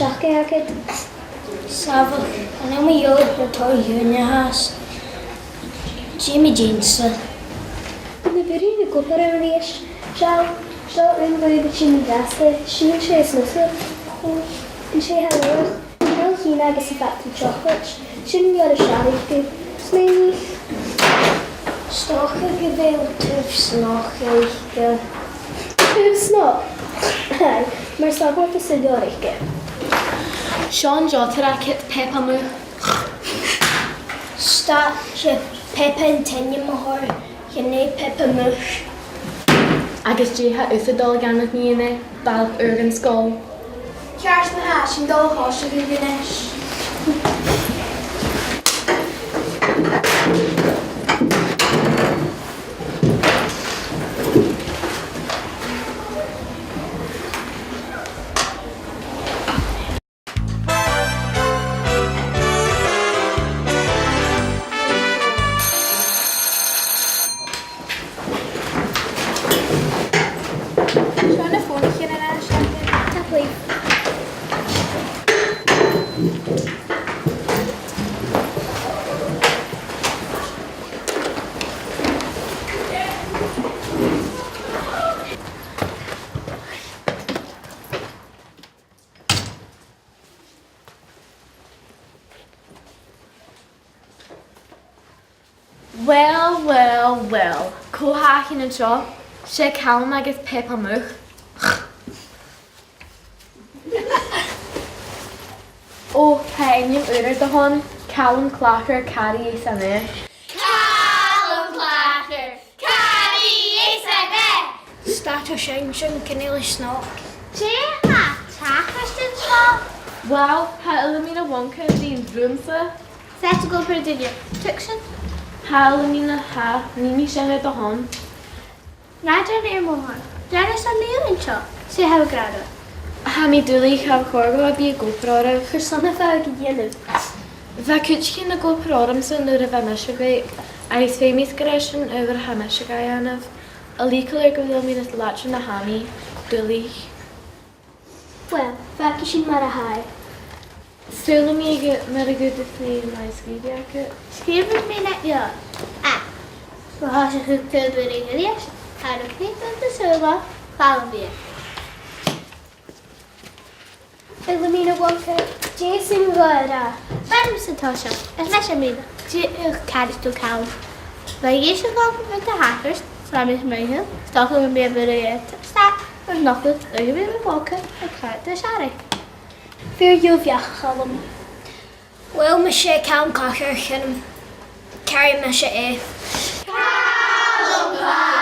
seach agad. Safach, an am I oed na tor húne has. Jimmy Jensen. Na byrju na gwpar am rhys. Sial ryn fwy da sy'n gasta. Sy'n sé snwsa. Yn sé halwch. Hel hyn agos y factory chocolate. Sy'n gyda siarad gyda. Smeni. Stoch y gyfeil tyf snoch eich gyda. Tyf snoch? Hai, mae'r safwr y sydior eich gyda. Sean Jotter a kit Peppa Moo. Sta je Peppa yn tenio mahor. Je ne Peppa Moo. Agus ha uthadol ganad ni yna, balb urgan skol. Kjars na ha, sy'n dol hos o gydanes. Well. Cohakin and shaw. She calm agus Peppa Moo. Oh, Thàinig uair do hon. Callum Clacker, Caddy is an air. Callum Clacker, Caddy is an air. Stato sy'n cynnig snoch. Che ha, tachas din shaw. Well, ha Elamina Wonka din drumsa. Set to go for a dinner. Tuxin. Ha Elamina ha Nimi Shanga do hon. Nadra near Mohan. Dennis on the other shaw. Say how grado. Ha mi dúlaí cha chorga a bí a GoPro. Chur sanna fag dhéanamh. Bheit cuitcin na GoPro san nuair a bheith meisigaí agus féimís go raibh sin uair ha meisigaí anamh. A lícail go bhfuil mínas láitrin na haí dúlaí. Well, fag sy'n mar a hai. Súla mí mar a gúta fní mai sgríbe acu. Skriver me net ja. Ah. We gaan zich goed beringen eerst. Ga nog niet op de server. Gaan we weer. Elamina Wonka, Jason Gora. Waarom is het Tasha? Het is mesje mee. Kan is toe kou. Wij eerst gaan met de hakers. Samen met mij heel. Stappen we meer bij de staat. En nog goed. Dan gaan we weer walken. Ik ga het dus aan. Fyr jofiach chalum. Wel, mae sé cawn cocher chyn carry me sé e. Callum